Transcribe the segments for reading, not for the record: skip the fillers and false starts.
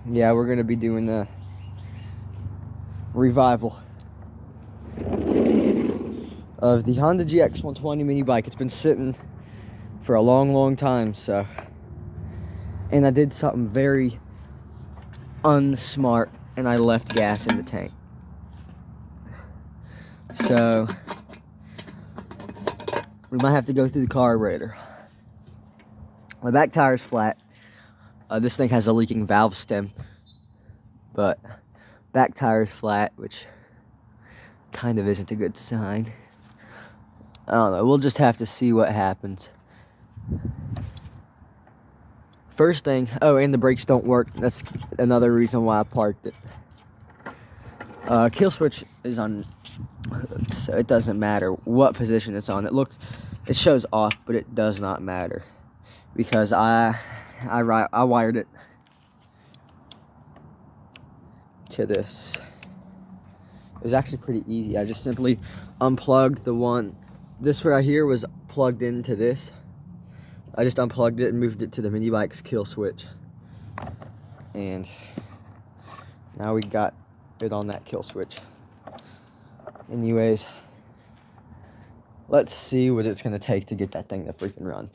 yeah, we're gonna be doing the revival of the Honda GX120 mini bike. It's been sitting for a long time, so, and I did something very unsmart, and I left gas in the tank. So we might have to go through the carburetor. My back tire's flat. This thing has a leaking valve stem, but back tire is flat, which kind of isn't a good sign. I don't know, we'll just have to see what happens. First thing, oh, and the brakes don't work. That's another reason why I parked it. Kill switch is on, so it doesn't matter what position it's on. It shows off, but it does not matter because I wired it to this. It was actually pretty easy. I just simply unplugged the one. This right here was plugged into this. I just unplugged it and moved it to the mini bike's kill switch. And now we got it on that kill switch. Anyways, let's see what it's gonna take to get that thing to freaking run.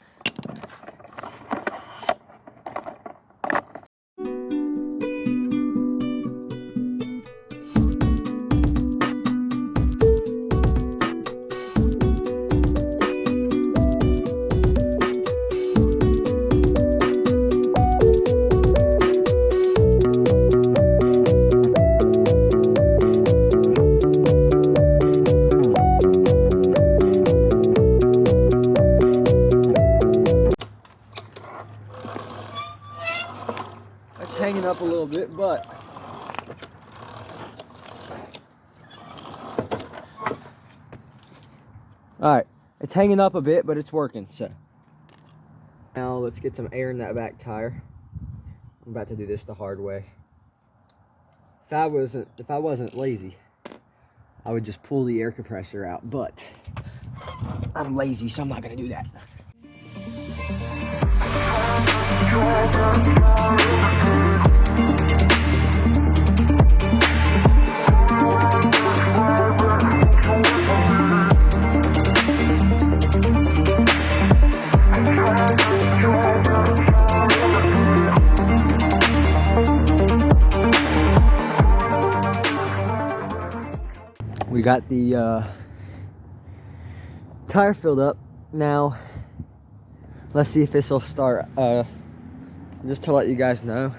It's hanging up a little bit, but alright, it's hanging up a bit, but it's working. So now let's get some air in that back tire. I'm about to do this the hard way. If I wasn't lazy, I would just pull the air compressor out, but I'm lazy, so I'm not gonna do that. We got the tire filled up. Now let's see if this will start. Just to let you guys know,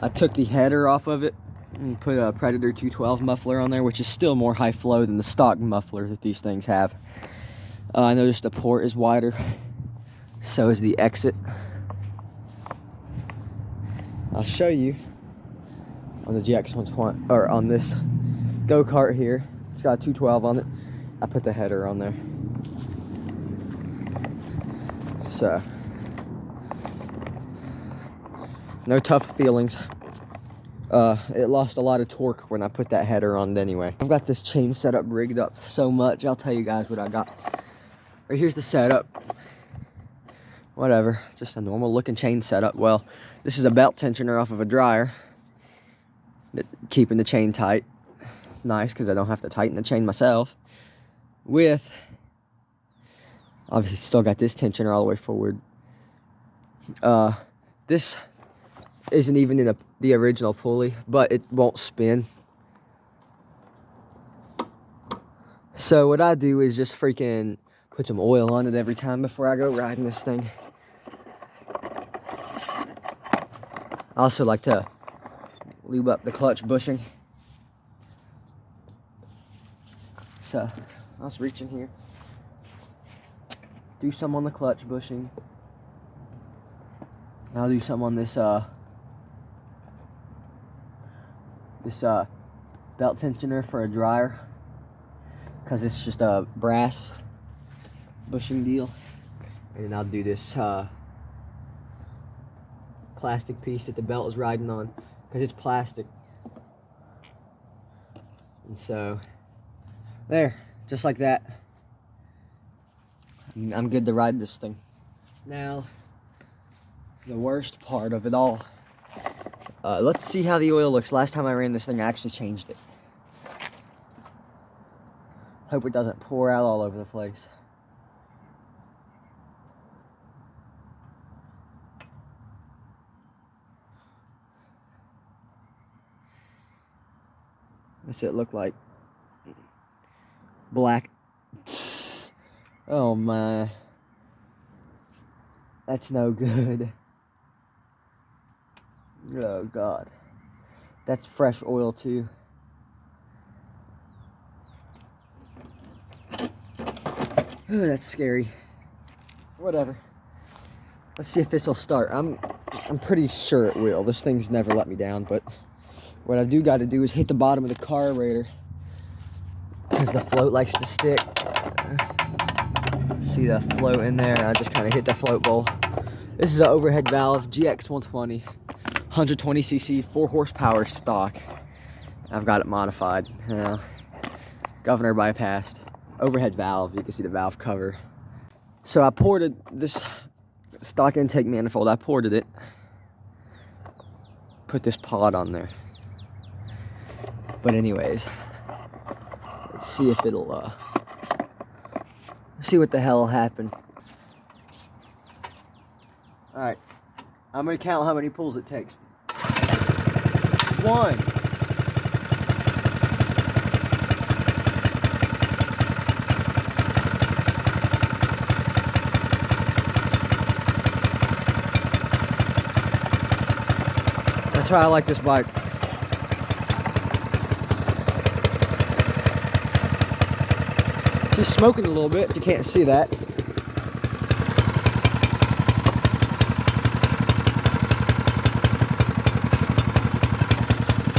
I took the header off of it and put a Predator 212 muffler on there, which is still more high flow than the stock muffler that these things have. I noticed the port is wider, so is the exit. I'll show you on the GX120, or on this go-kart here. It's got a 212 on it. I put the header on there. So, no tough feelings. It lost a lot of torque when I put that header on it anyway. I've got this chain setup rigged up so much. I'll tell you guys what I got. Right here's the setup. Whatever, just a normal looking chain setup. Well, this is a belt tensioner off of a dryer, keeping the chain tight. Nice, because I don't have to tighten the chain myself. With, obviously still got this tensioner all the way forward. This isn't even in the original pulley, but it won't spin. So what I do is just freaking put some oil on it every time before I go riding this thing. I also like to lube up the clutch bushing. So I was reaching here. Do some on the clutch bushing. I'll do some on this belt tensioner for a dryer, because it's just a brass bushing deal. And then I'll do this plastic piece that the belt is riding on, because it's plastic. And so there, just like that, I'm good to ride this thing. Now, the worst part of it all, Let's see how the oil looks. Last time I ran this thing, I actually changed it. Hope it doesn't pour out all over the place. What's it look like? Black. Oh my. That's no good. Oh God. That's fresh oil too. Oh, that's scary. Whatever. Let's see if this will start. I'm pretty sure it will. This thing's never let me down, but what I do got to do is hit the bottom of the carburetor because the float likes to stick. See the float in there? I just kind of hit the float bowl. This is an overhead valve, GX120, 120cc, 4 horsepower stock. I've got it modified. Governor bypassed. Overhead valve, you can see the valve cover. So I ported this stock intake manifold, I ported it. Put this pod on there. But anyways, let's see if it'll, see what the hell happened. Alright, I'm gonna count how many pulls it takes. 1. That's why I like this bike. She's smoking a little bit, you can't see that.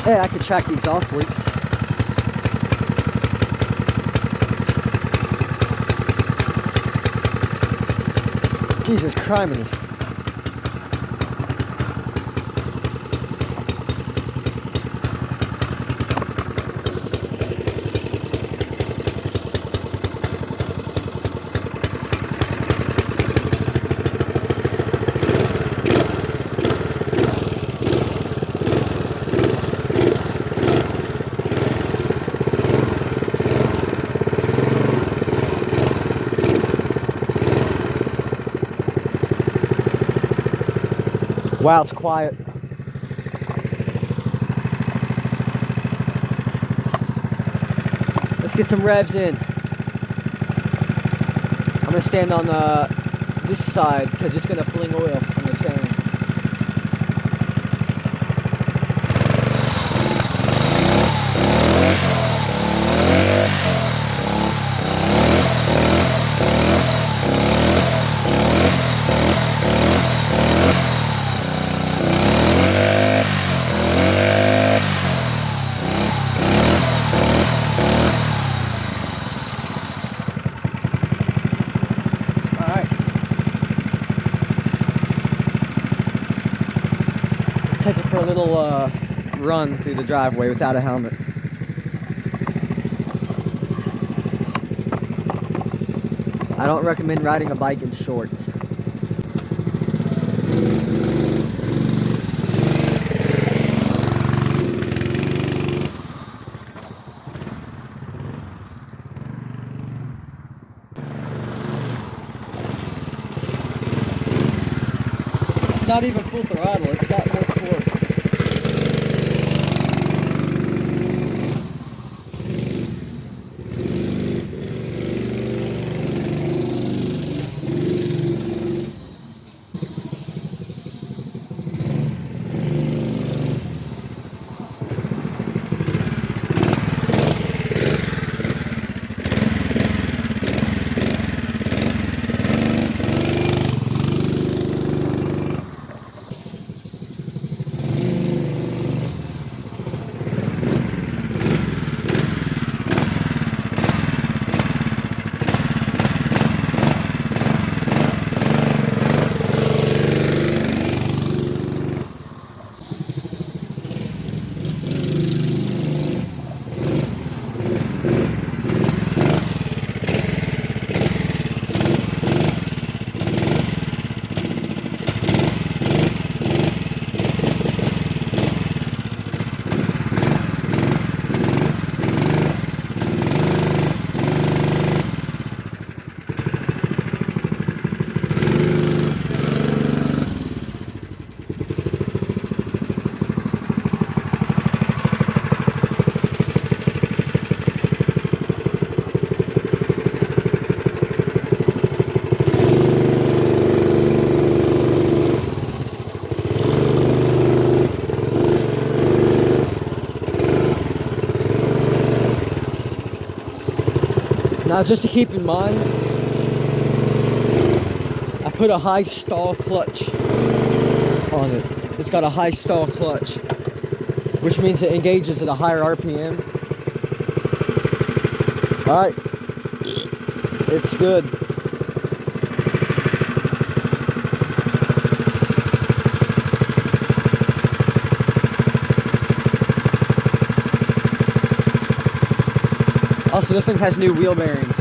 Hey, I could track the exhaust leaks. Jesus criminy. Wow, it's quiet. Let's get some revs in. I'm gonna stand on this side because it's gonna fling oil from the chain. Take it for a little run through the driveway without a helmet. I don't recommend riding a bike in shorts. It's not even full throttle, it's got more torque. Just to keep in mind, I put a high stall clutch on it. It's got a high stall clutch, which means it engages at a higher RPM. Alright, it's good. Also, this thing has new wheel bearings.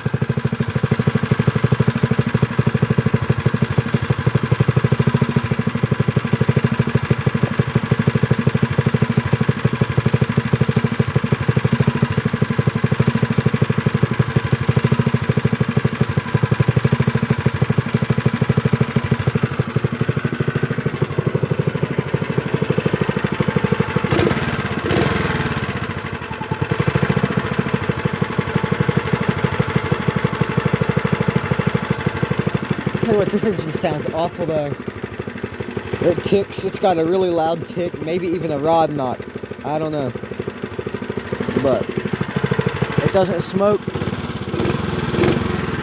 Tell you what, this engine sounds awful though. It ticks, it's got a really loud tick, maybe even a rod knock. I don't know. But it doesn't smoke.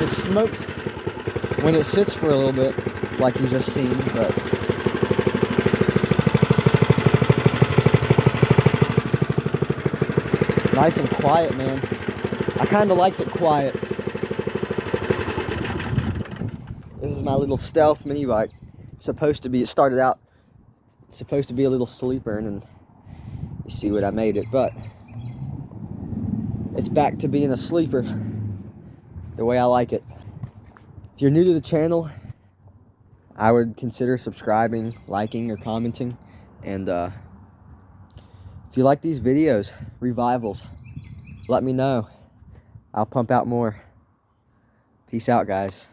It smokes when it sits for a little bit, like you just seen, but nice and quiet, man. I kinda liked it quiet. This is my little stealth mini bike. It started out supposed to be a little sleeper, and then you see what I made it, but it's back to being a sleeper the way I like it. If you're new to the channel, I would consider subscribing, liking, or commenting. And if you like these videos, revivals, let me know. I'll pump out more. Peace out, guys.